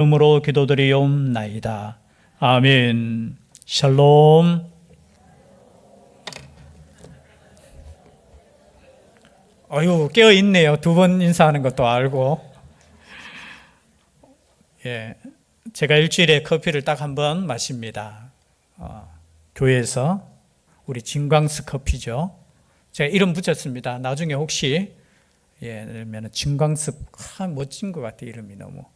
이름으로 기도드리옵나이다. 아멘. 샬롬. 깨어있네요. 두 번 인사하는 것도 알고. 제가 일주일에 커피를 딱 한 번 마십니다. 교회에서 우리 진광스 커피죠. 제가 이름 붙였습니다. 나중에 혹시 그러면 진광스 멋진 것 같아요. 이름이 너무.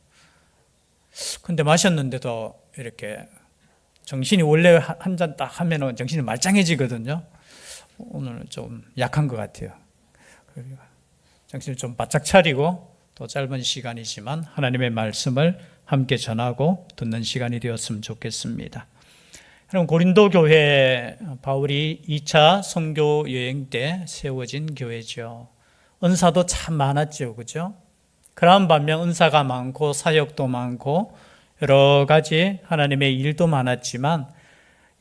근데 마셨는데도 이렇게 정신이 원래 한 잔 딱 하면은 정신이 말짱해지거든요. 오늘 좀 약한 것 같아요. 정신을 좀 바짝 차리고 또 짧은 시간이지만 하나님의 말씀을 함께 전하고 듣는 시간이 되었으면 좋겠습니다. 여러분, 고린도 교회 바울이 2차 선교 여행 때 세워진 교회죠. 은사도 참 많았죠, 그죠? 그런 반면 은사가 많고 사역도 많고 여러 가지 하나님의 일도 많았지만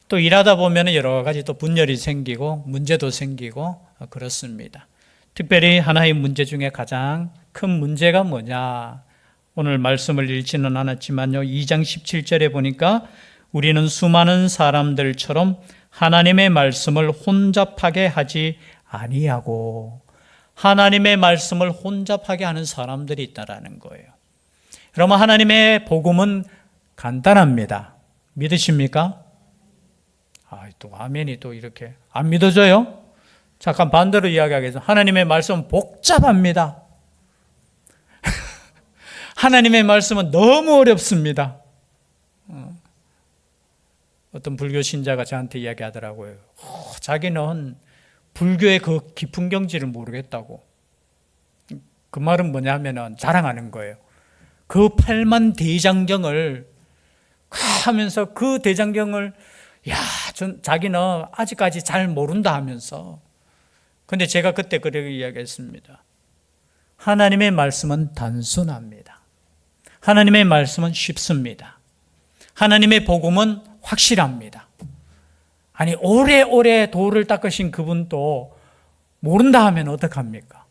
또 일하다 보면 여러 가지 또 분열이 생기고 문제도 생기고 그렇습니다. 특별히 하나의 문제 중에 가장 큰 문제가 뭐냐? 오늘 말씀을 읽지는 않았지만요. 2장 17절에 보니까 우리는 수많은 사람들처럼 하나님의 말씀을 혼잡하게 하지 아니하고, 하나님의 말씀을 혼잡하게 하는 사람들이 있다라는 거예요. 여러분, 하나님의 복음은 간단합니다. 믿으십니까? 또 아멘이 또 이렇게 안 믿어져요? 잠깐 반대로 이야기하겠습니다. 하나님의 말씀은 복잡합니다. 하나님의 말씀은 너무 어렵습니다. 어떤 불교 신자가 저한테 이야기하더라고요. 자기는 불교의 그 깊은 경지를 모르겠다고. 그 말은 뭐냐면은 자랑하는 거예요. 그 8만 대장경을 하면서 그 대장경을 자기는 아직까지 잘 모른다 하면서. 근데 제가 그때 그렇게 이야기했습니다. 하나님의 말씀은 단순합니다. 하나님의 말씀은 쉽습니다. 하나님의 복음은 확실합니다. 아니, 오래오래 도를 닦으신 그분도 모른다 하면 어떡합니까?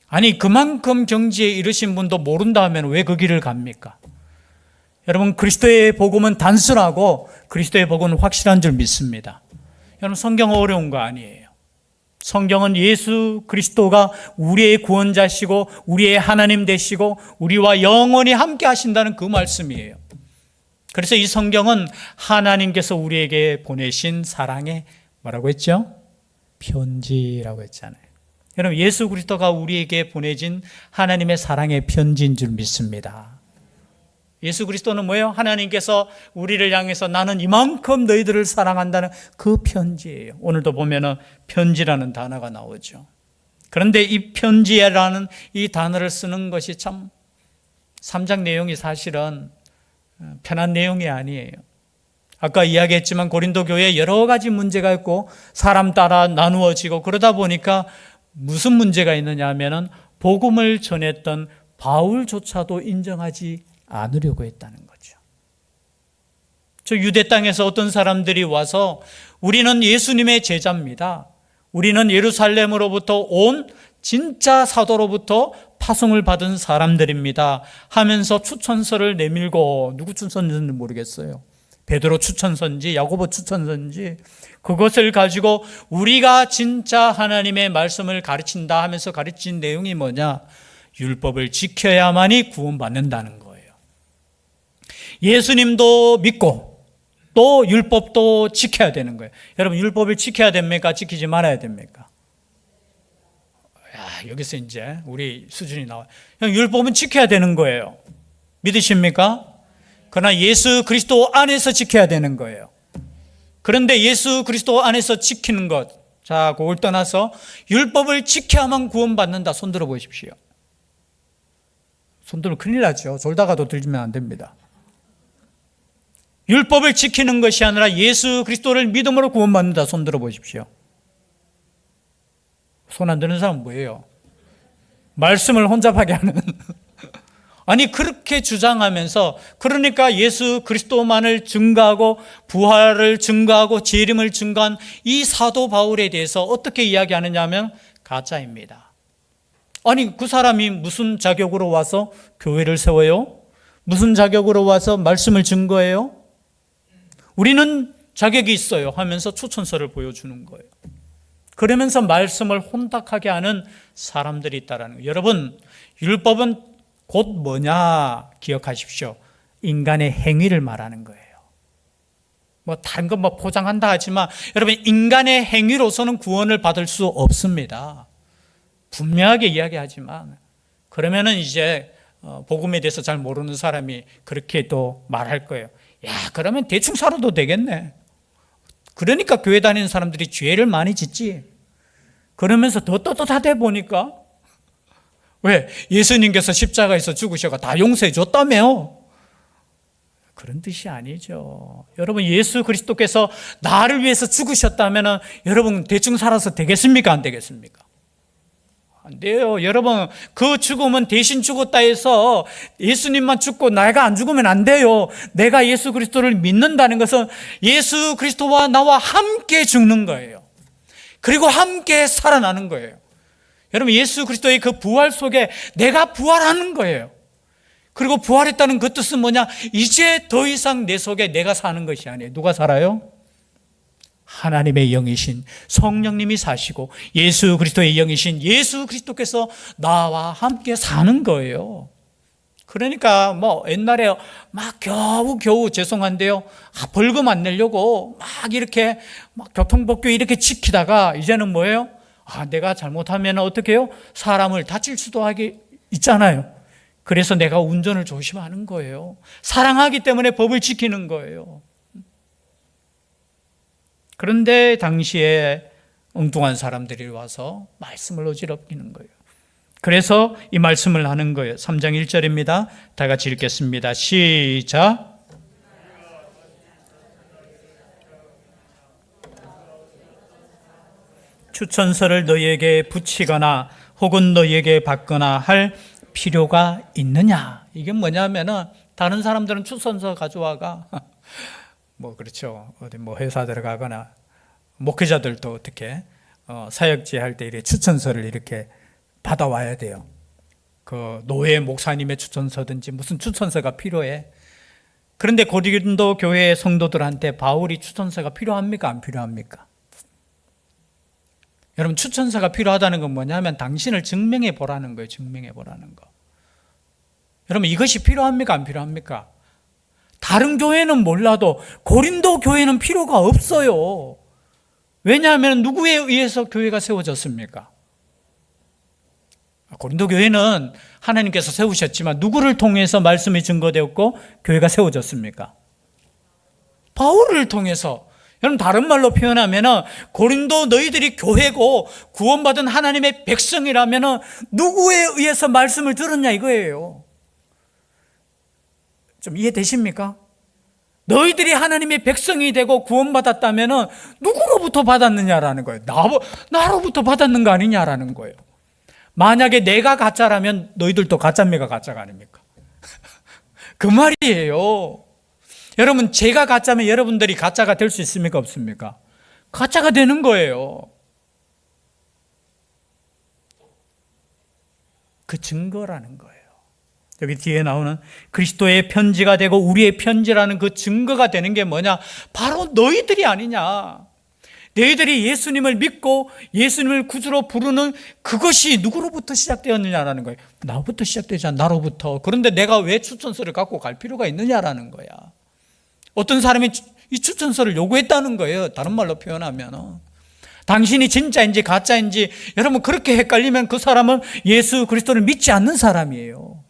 아니, 그만큼 경지에 이르신 분도 모른다 하면 왜 그 길을 갑니까? 여러분, 그리스도의 복음은 단순하고 그리스도의 복음은 확실한 줄 믿습니다. 여러분, 성경은 어려운 거 아니에요. 성경은 예수 그리스도가 우리의 구원자시고 우리의 하나님 되시고 우리와 영원히 함께 하신다는 그 말씀이에요. 그래서 이 성경은 하나님께서 우리에게 보내신 사랑의 뭐라고 했죠? 편지라고 했잖아요. 여러분, 예수 그리스도가 우리에게 보내진 하나님의 사랑의 편지인 줄 믿습니다. 예수 그리스도는 뭐예요? 하나님께서 우리를 향해서 나는 이만큼 너희들을 사랑한다는 그 편지예요. 오늘도 보면은 편지라는 단어가 나오죠. 그런데 이 편지라는 이 단어를 쓰는 것이 참 3장 내용이 사실은 편한 내용이 아니에요. 아까 이야기했지만 고린도 교회에 여러 가지 문제가 있고 사람 따라 나누어지고 그러다 보니까 무슨 문제가 있느냐 하면은 복음을 전했던 바울조차도 인정하지 않으려고 했다는 거죠. 저 유대 땅에서 어떤 사람들이 와서 우리는 예수님의 제자입니다. 우리는 예루살렘으로부터 온 진짜 사도로부터 파송을 받은 사람들입니다 하면서 추천서를 내밀고, 누구 추천서인지 모르겠어요. 베드로 추천서인지 야고보 추천서인지, 그것을 가지고 우리가 진짜 하나님의 말씀을 가르친다 하면서 가르친 내용이 뭐냐? 율법을 지켜야만이 구원받는다는 거예요. 예수님도 믿고 또 율법도 지켜야 되는 거예요. 여러분, 율법을 지켜야 됩니까? 지키지 말아야 됩니까? 여기서 이제 우리 수준이 나와요. 율법은 지켜야 되는 거예요. 믿으십니까? 그러나 예수 그리스도 안에서 지켜야 되는 거예요. 그런데 예수 그리스도 안에서 지키는 것, 자, 그걸 떠나서 율법을 지켜야만 구원받는다. 손 들어 보십시오. 손 들면 큰일 나죠. 졸다가도 들면 안 됩니다. 율법을 지키는 것이 아니라 예수 그리스도를 믿음으로 구원받는다. 손 들어 보십시오. 손 안 드는 사람은 뭐예요? 말씀을 혼잡하게 하는. 아니, 그렇게 주장하면서, 그러니까 예수 그리스도만을 증거하고 부활을 증거하고 재림을 증거한 이 사도 바울에 대해서 어떻게 이야기하느냐 하면 가짜입니다. 아니, 그 사람이 무슨 자격으로 와서 교회를 세워요? 무슨 자격으로 와서 말씀을 증거해요? 우리는 자격이 있어요 하면서 추천서를 보여주는 거예요. 그러면서 말씀을 혼탁하게 하는 사람들이 있다는 거예요. 여러분, 율법은 곧 뭐냐 기억하십시오. 인간의 행위를 말하는 거예요. 뭐 다른 건 뭐 포장한다 하지만 여러분, 인간의 행위로서는 구원을 받을 수 없습니다. 분명하게 이야기하지만, 그러면은 이제 복음에 대해서 잘 모르는 사람이 그렇게 또 말할 거예요. 야, 그러면 대충 살아도 되겠네. 그러니까 교회 다니는 사람들이 죄를 많이 짓지. 그러면서 더 떳떳하대 보니까. 왜? 예수님께서 십자가에서 죽으셔가 다 용서해 줬다며요. 그런 뜻이 아니죠. 여러분, 예수 그리스도께서 나를 위해서 죽으셨다면 여러분 대충 살아서 되겠습니까? 안 되겠습니까? 안 돼요. 여러분, 그 죽음은 대신 죽었다 해서 예수님만 죽고 내가 안 죽으면 안 돼요. 내가 예수 그리스도를 믿는다는 것은 예수 그리스도와 나와 함께 죽는 거예요. 그리고 함께 살아나는 거예요. 여러분, 예수 그리스도의 그 부활 속에 내가 부활하는 거예요. 그리고 부활했다는 그 뜻은 뭐냐? 이제 더 이상 내 속에 내가 사는 것이 아니에요. 누가 살아요? 하나님의 영이신 성령님이 사시고 예수 그리스도의 영이신 예수 그리스도께서 나와 함께 사는 거예요. 그러니까 뭐 옛날에 막 겨우 죄송한데요, 벌금 안 내려고 막 이렇게 막 교통법규 이렇게 지키다가 이제는 뭐예요? 내가 잘못하면 어떻게 해요? 사람을 다칠 수도 하게 있잖아요. 그래서 내가 운전을 조심하는 거예요. 사랑하기 때문에 법을 지키는 거예요. 그런데 당시에 엉뚱한 사람들이 와서 말씀을 어지럽히는 거예요. 그래서 이 말씀을 하는 거예요. 3장 1절입니다. 다 같이 읽겠습니다. 시작. 추천서를 너희에게 붙이거나 혹은 너희에게 받거나 할 필요가 있느냐? 이게 뭐냐면은 다른 사람들은 추천서 가져와가 뭐 그렇죠. 어디 뭐 회사 들어가거나 목회자들도 어떻게 사역지 할 때 이렇게 추천서를 이렇게 받아와야 돼요. 그 노예 목사님의 추천서든지 무슨 추천서가 필요해. 그런데 고린도 교회 성도들한테 바울이 추천서가 필요합니까? 안 필요합니까? 여러분, 추천서가 필요하다는 건 뭐냐면 당신을 증명해 보라는 거예요. 증명해 보라는 거. 여러분, 이것이 필요합니까? 안 필요합니까? 다른 교회는 몰라도 고린도 교회는 필요가 없어요. 왜냐하면 누구에 의해서 교회가 세워졌습니까? 고린도 교회는 하나님께서 세우셨지만 누구를 통해서 말씀이 증거되었고 교회가 세워졌습니까? 바울을 통해서. 여러분, 다른 말로 표현하면 고린도 너희들이 교회고 구원받은 하나님의 백성이라면 누구에 의해서 말씀을 들었냐 이거예요. 좀 이해되십니까? 너희들이 하나님의 백성이 되고 구원받았다면 누구로부터 받았느냐라는 거예요. 나로부터 받았는 거 아니냐라는 거예요. 만약에 내가 가짜라면 너희들도 가짜입니까? 가짜가 아닙니까? 그 말이에요. 여러분, 제가 가짜면 여러분들이 가짜가 될 수 있습니까? 없습니까? 가짜가 되는 거예요. 그 증거라는 거예요. 여기 뒤에 나오는 그리스도의 편지가 되고 우리의 편지라는 그 증거가 되는 게 뭐냐? 바로 너희들이 아니냐. 너희들이 예수님을 믿고 예수님을 구주로 부르는 그것이 누구로부터 시작되었느냐라는 거예요. 나로부터 시작되지 않아. 나로부터. 그런데 내가 왜 추천서를 갖고 갈 필요가 있느냐라는 거야. 어떤 사람이 이 추천서를 요구했다는 거예요. 다른 말로 표현하면. 당신이 진짜인지 가짜인지 여러분 그렇게 헷갈리면 그 사람은 예수 그리스도를 믿지 않는 사람이에요.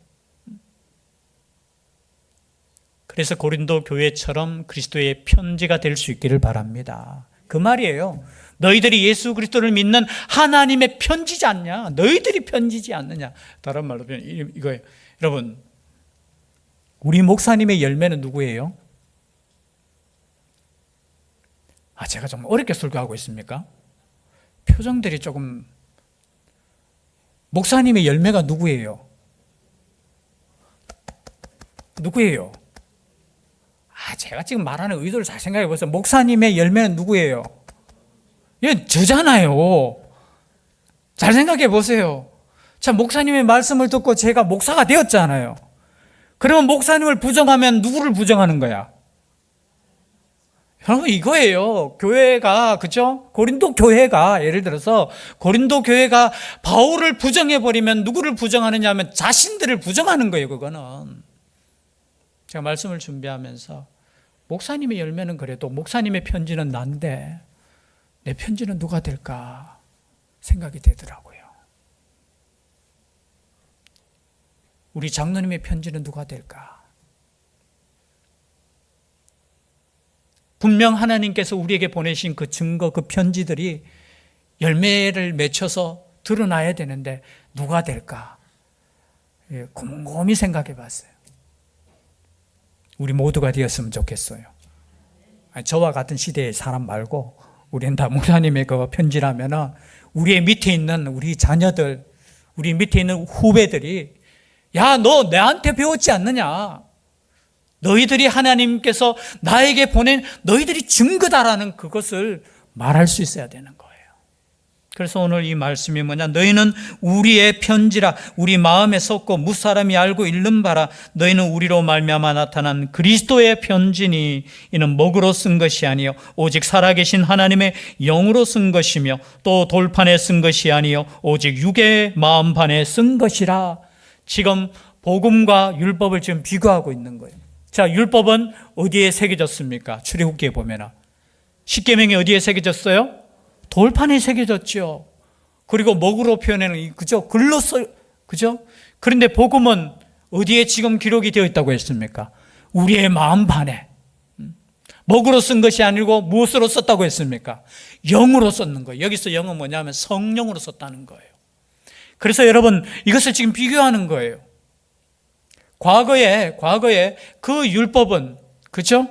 그래서 고린도 교회처럼 그리스도의 편지가 될 수 있기를 바랍니다. 그 말이에요. 너희들이 예수 그리스도를 믿는 하나님의 편지지 않냐? 너희들이 편지지 않느냐? 다른 말로 이거예요. 여러분, 우리 목사님의 열매는 누구예요? 제가 좀 어렵게 설교하고 있습니까? 표정들이 조금. 목사님의 열매가 누구예요? 누구예요? 제가 지금 말하는 의도를 잘 생각해 보세요. 목사님의 열매는 누구예요? 예, 저잖아요. 잘 생각해 보세요. 자, 목사님의 말씀을 듣고 제가 목사가 되었잖아요. 그러면 목사님을 부정하면 누구를 부정하는 거야? 여러분, 이거예요. 교회가, 그죠? 고린도 교회가, 예를 들어서 고린도 교회가 바울을 부정해버리면 누구를 부정하느냐 하면 자신들을 부정하는 거예요, 그거는. 제가 말씀을 준비하면서 목사님의 열매는 그래도 목사님의 편지는 난데 내 편지는 누가 될까 생각이 되더라고요. 우리 장로님의 편지는 누가 될까? 분명 하나님께서 우리에게 보내신 그 증거, 그 편지들이 열매를 맺혀서 드러나야 되는데 누가 될까? 곰곰이 생각해 봤어요. 우리 모두가 되었으면 좋겠어요. 저와 같은 시대의 사람 말고 우리는 다 목사님의 그 편지라면 우리의 밑에 있는 우리 자녀들, 우리 밑에 있는 후배들이 야, 너 나한테 배웠지 않느냐? 너희들이 하나님께서 나에게 보낸 너희들이 증거다라는 그것을 말할 수 있어야 되는 거예요. 그래서 오늘 이 말씀이 뭐냐? 너희는 우리의 편지라 우리 마음에 썩고 무사람이 알고 읽는 바라 너희는 우리로 말미암아 나타난 그리스도의 편지니 이는 먹으로 쓴 것이 아니요 오직 살아계신 하나님의 영으로 쓴 것이며 또 돌판에 쓴 것이 아니요 오직 육의 마음판에 쓴 것이라. 지금 복음과 율법을 지금 비교하고 있는 거예요. 자, 율법은 어디에 새겨졌습니까? 출애굽기에 보면 십계명이 어디에 새겨졌어요? 돌판에 새겨졌죠. 그리고 먹으로 표현하는 그죠? 글로 써, 그죠? 그런데 복음은 어디에 지금 기록이 되어 있다고 했습니까? 우리의 마음판에. 먹으로 쓴 것이 아니고 무엇으로 썼다고 했습니까? 영으로 썼는 거예요. 여기서 영은 뭐냐면 성령으로 썼다는 거예요. 그래서 여러분 이것을 지금 비교하는 거예요. 과거에 그 율법은 그죠?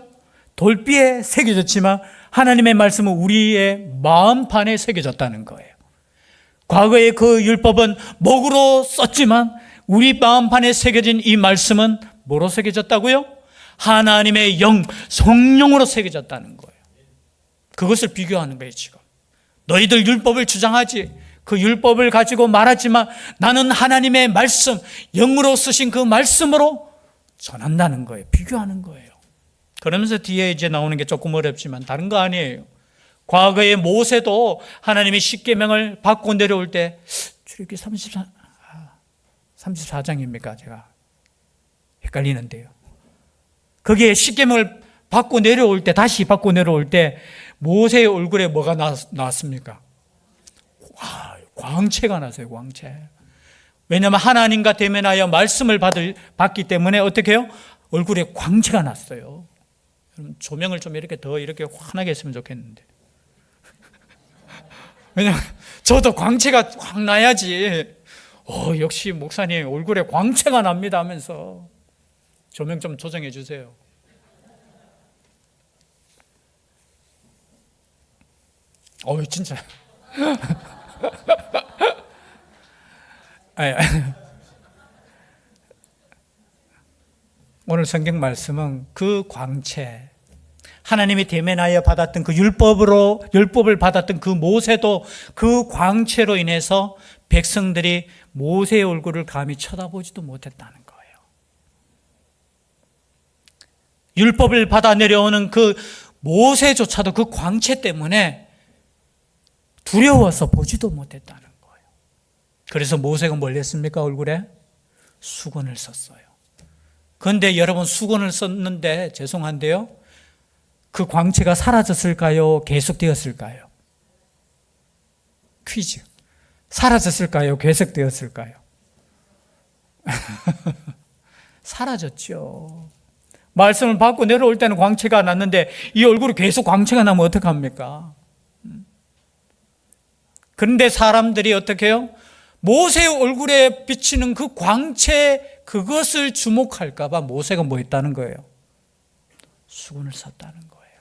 돌비에 새겨졌지만 하나님의 말씀은 우리의 마음판에 새겨졌다는 거예요. 과거에 그 율법은 목으로 썼지만 우리 마음판에 새겨진 이 말씀은 뭐로 새겨졌다고요? 하나님의 영, 성령으로 새겨졌다는 거예요. 그것을 비교하는 거예요, 지금. 너희들 율법을 주장하지. 그 율법을 가지고 말하지만 나는 하나님의 말씀, 영으로 쓰신 그 말씀으로 전한다는 거예요. 비교하는 거예요. 그러면서 뒤에 이제 나오는 게 조금 어렵지만 다른 거 아니에요. 과거의 모세도 하나님의 십계명을 받고 내려올 때 출애굽기 34장입니까? 제가 헷갈리는데요. 거기에 십계명을 받고 내려올 때, 다시 받고 내려올 때 모세의 얼굴에 뭐가 나왔습니까? 광채가 났어요. 광채. 왜냐하면 하나님과 대면하여 말씀을 받기 때문에 어떻게 해요? 얼굴에 광채가 났어요. 조명을 좀 이렇게 더 이렇게 환하게 했으면 좋겠는데. 왜냐하면 저도 광채가 확 나야지. 역시 목사님 얼굴에 광채가 납니다 하면서 조명 좀 조정해 주세요. 진짜. 오늘 성경 말씀은 그 광채, 하나님이 대면하여 받았던 그 율법을 받았던 그 모세도 그 광채로 인해서 백성들이 모세의 얼굴을 감히 쳐다보지도 못했다는 거예요. 율법을 받아 내려오는 그 모세조차도 그 광채 때문에 두려워서 보지도 못했다는 거예요. 그래서 모세가 뭘 했습니까? 얼굴에 수건을 썼어요. 그런데 여러분 수건을 썼는데 죄송한데요, 그 광채가 사라졌을까요? 계속되었을까요? 퀴즈. 사라졌을까요? 계속되었을까요? 사라졌죠. 말씀을 받고 내려올 때는 광채가 났는데 이 얼굴이 계속 광채가 나면 어떡합니까? 그런데 사람들이 어떻게 해요? 모세의 얼굴에 비치는 그 광채, 그것을 주목할까 봐 모세가 뭐 했다는 거예요? 수건을 썼다는 거예요.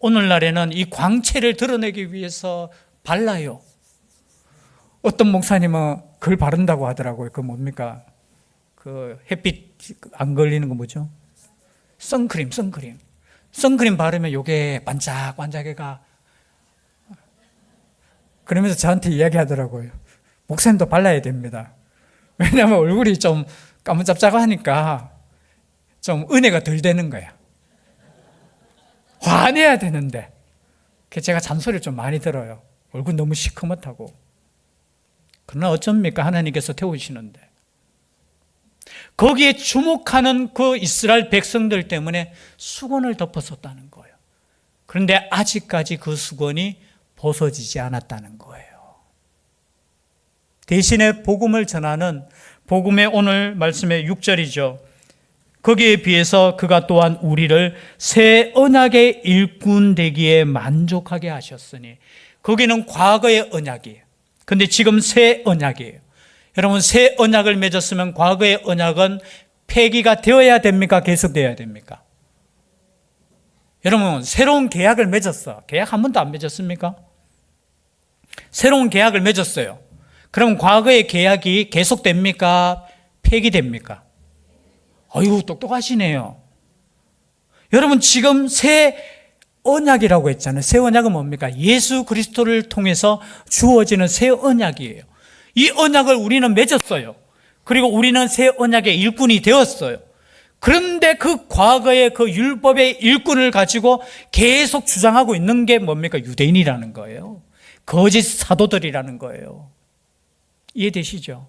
오늘날에는 이 광채를 드러내기 위해서 발라요. 어떤 목사님은 그걸 바른다고 하더라고요. 그 뭡니까? 그 햇빛 안 걸리는 거 뭐죠? 선크림. 선크림 바르면 요게 반짝반짝해가. 그러면서 저한테 이야기하더라고요. 목사님도 발라야 됩니다. 왜냐하면 얼굴이 좀 까무잡잡하니까 좀 은혜가 덜 되는 거야. 화내야 되는데 그래서 제가 잔소리를 좀 많이 들어요. 얼굴 너무 시커멓다고. 그러나 어쩝니까? 하나님께서 태우시는데. 거기에 주목하는 그 이스라엘 백성들 때문에 수건을 덮었었다는 거예요. 그런데 아직까지 그 수건이 벗어지지 않았다는 거예요. 대신에 복음을 전하는 복음의 오늘 말씀의 6절이죠. 거기에 비해서 그가 또한 우리를 새 언약의 일꾼 되기에 만족하게 하셨으니, 거기는 과거의 언약이에요. 근데 지금 새 언약이에요. 여러분, 새 언약을 맺었으면 과거의 언약은 폐기가 되어야 됩니까? 계속되어야 됩니까? 여러분, 새로운 계약을 맺었어. 계약 한 번도 안 맺었습니까? 새로운 계약을 맺었어요. 그럼 과거의 계약이 계속됩니까? 폐기됩니까? 아이고, 똑똑하시네요. 여러분, 지금 새 언약이라고 했잖아요. 새 언약은 뭡니까? 예수 그리스도를 통해서 주어지는 새 언약이에요. 이 언약을 우리는 맺었어요. 그리고 우리는 새 언약의 일꾼이 되었어요. 그런데 그 과거의 그 율법의 일꾼을 가지고 계속 주장하고 있는 게 뭡니까? 유대인이라는 거예요. 거짓 사도들이라는 거예요. 이해되시죠?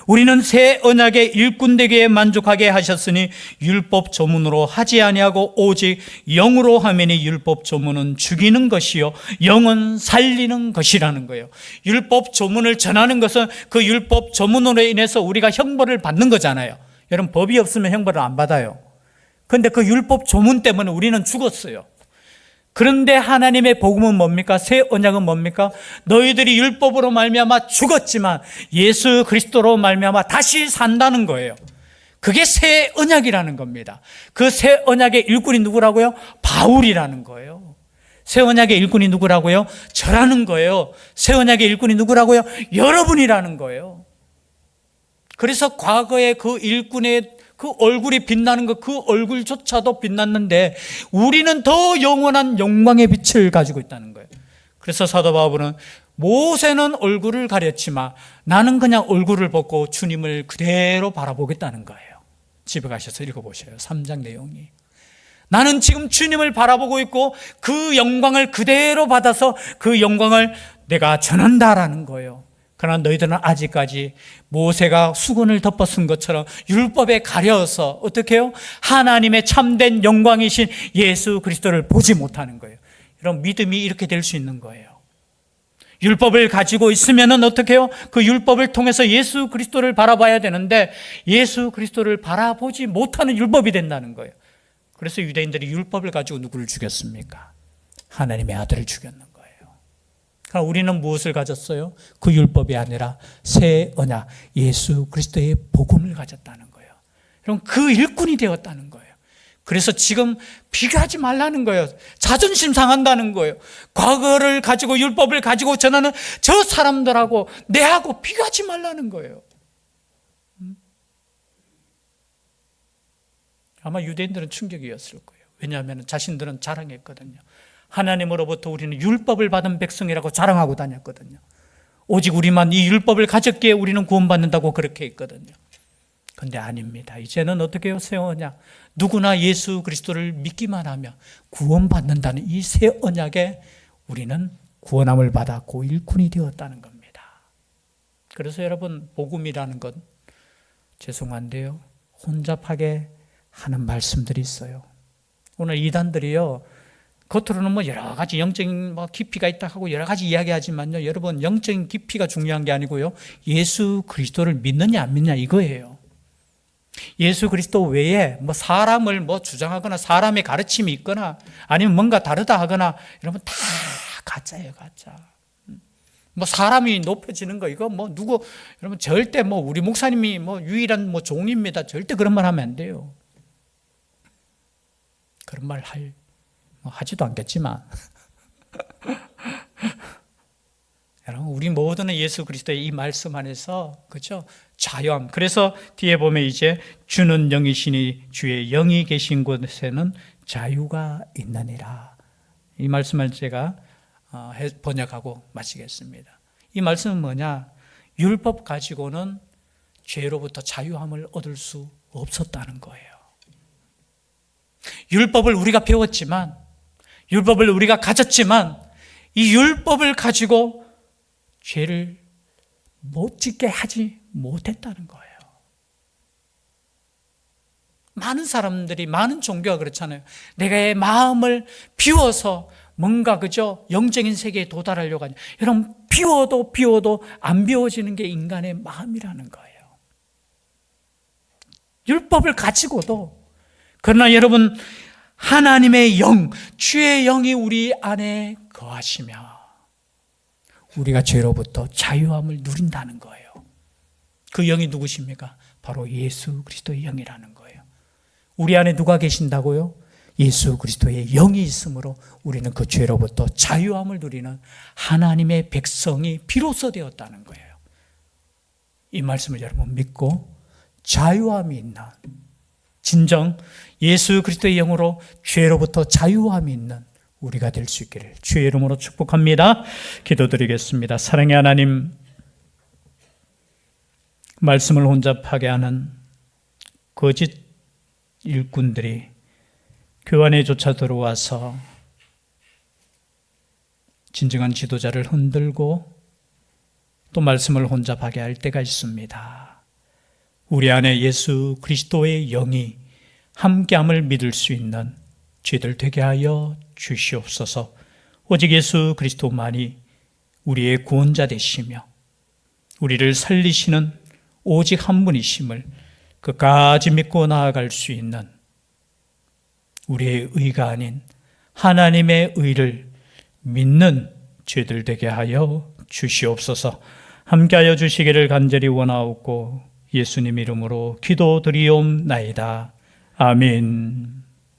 우리는 새 언약의 일꾼 되기에 만족하게 하셨으니 율법 조문으로 하지 아니하고 오직 영으로 하매니 율법 조문은 죽이는 것이요 영은 살리는 것이라는 거예요. 율법 조문을 전하는 것은 그 율법 조문으로 인해서 우리가 형벌을 받는 거잖아요. 여러분, 법이 없으면 형벌을 안 받아요. 그런데 그 율법 조문 때문에 우리는 죽었어요. 그런데 하나님의 복음은 뭡니까? 새 언약은 뭡니까? 너희들이 율법으로 말미암아 죽었지만 예수 그리스도로 말미암아 다시 산다는 거예요. 그게 새 언약이라는 겁니다. 그 새 언약의 일꾼이 누구라고요? 바울이라는 거예요. 새 언약의 일꾼이 누구라고요? 저라는 거예요. 새 언약의 일꾼이 누구라고요? 여러분이라는 거예요. 그래서 과거의 그 일꾼의 그 얼굴이 빛나는 것, 그 얼굴조차도 빛났는데 우리는 더 영원한 영광의 빛을 가지고 있다는 거예요. 그래서 사도 바울은 모세는 얼굴을 가렸지만 나는 그냥 얼굴을 벗고 주님을 그대로 바라보겠다는 거예요. 집에 가셔서 읽어보셔요. 3장 내용이. 나는 지금 주님을 바라보고 있고 그 영광을 그대로 받아서 그 영광을 내가 전한다라는 거예요. 그러나 너희들은 아직까지 모세가 수건을 덮어쓴 것처럼 율법에 가려서 어떻게 해요? 하나님의 참된 영광이신 예수 그리스도를 보지 못하는 거예요. 여러분, 믿음이 이렇게 될 수 있는 거예요. 율법을 가지고 있으면 어떻게 해요? 그 율법을 통해서 예수 그리스도를 바라봐야 되는데 예수 그리스도를 바라보지 못하는 율법이 된다는 거예요. 그래서 유대인들이 율법을 가지고 누구를 죽였습니까? 하나님의 아들을 죽였는 거예요. 그러니까 우리는 무엇을 가졌어요? 그 율법이 아니라 새 언약 예수 그리스도의 복음을 가졌다는 거예요. 여러분, 그 일꾼이 되었다는 거예요. 그래서 지금 비교하지 말라는 거예요. 자존심 상한다는 거예요. 과거를 가지고 율법을 가지고 전하는 저 사람들하고 내하고 비교하지 말라는 거예요. 아마 유대인들은 충격이었을 거예요. 왜냐하면 자신들은 자랑했거든요. 하나님으로부터 우리는 율법을 받은 백성이라고 자랑하고 다녔거든요. 오직 우리만 이 율법을 가졌기에 우리는 구원받는다고 그렇게 했거든요. 그런데 아닙니다. 이제는 어떻게 해요? 새 언약. 누구나 예수 그리스도를 믿기만 하면 구원받는다는 이 새 언약에 우리는 구원함을 받았고 일꾼이 되었다는 겁니다. 그래서 여러분, 복음이라는 건 죄송한데요, 혼잡하게 하는 말씀들이 있어요. 오늘 이단들이요, 겉으로는 뭐 여러 가지 영적인 깊이가 있다 하고 여러 가지 이야기하지만요, 여러분, 영적인 깊이가 중요한 게 아니고요, 예수 그리스도를 믿느냐 안 믿느냐 이거예요. 예수 그리스도 외에 사람을 주장하거나 사람의 가르침이 있거나 아니면 뭔가 다르다 하거나 여러분 다 가짜예요, 가짜. 사람이 높여지는 거 이거 누구 여러분 절대 우리 목사님이 유일한 종입니다. 절대 그런 말 하면 안 돼요. 그런 말 하지도 않겠지만 여러분, 우리 모두는 예수 그리스도의 이 말씀 안에서 그렇죠? 자유함. 그래서 뒤에 보면 이제 주는 영이시니 주의 영이 계신 곳에는 자유가 있느니라. 이 말씀을 제가 번역하고 마치겠습니다. 이 말씀은 뭐냐? 율법 가지고는 죄로부터 자유함을 얻을 수 없었다는 거예요. 율법을 우리가 배웠지만, 율법을 우리가 가졌지만, 이 율법을 가지고 죄를 못 짓게 하지 못했다는 거예요. 많은 사람들이, 많은 종교가 그렇잖아요. 내가의 마음을 비워서 뭔가 그저 영적인 세계에 도달하려고 하냐. 여러분, 비워도 안 비워지는 게 인간의 마음이라는 거예요. 율법을 가지고도. 그러나 여러분, 하나님의 영, 주의 영이 우리 안에 거하시며 우리가 죄로부터 자유함을 누린다는 거예요. 그 영이 누구십니까? 바로 예수 그리스도의 영이라는 거예요. 우리 안에 누가 계신다고요? 예수 그리스도의 영이 있으므로 우리는 그 죄로부터 자유함을 누리는 하나님의 백성이 비로소 되었다는 거예요. 이 말씀을 여러분 믿고 자유함이 있는, 진정 예수 그리스도의 영으로 죄로부터 자유함이 있는 우리가 될 수 있기를 주의 이름으로 축복합니다. 기도드리겠습니다. 사랑의 하나님, 말씀을 혼잡하게 하는 거짓 일꾼들이 교회 안에조차 들어와서 진정한 지도자를 흔들고 또 말씀을 혼잡하게 할 때가 있습니다. 우리 안에 예수 그리스도의 영이 함께함을 믿을 수 있는 죄들 되게 하여 주시옵소서. 오직 예수 그리스도만이 우리의 구원자 되시며 우리를 살리시는 오직 한 분이심을 끝까지 믿고 나아갈 수 있는 우리의 의가 아닌 하나님의 의를 믿는 죄들 되게 하여 주시옵소서. 함께하여 주시기를 간절히 원하옵고 예수님 이름으로 기도드리옵나이다. 아멘.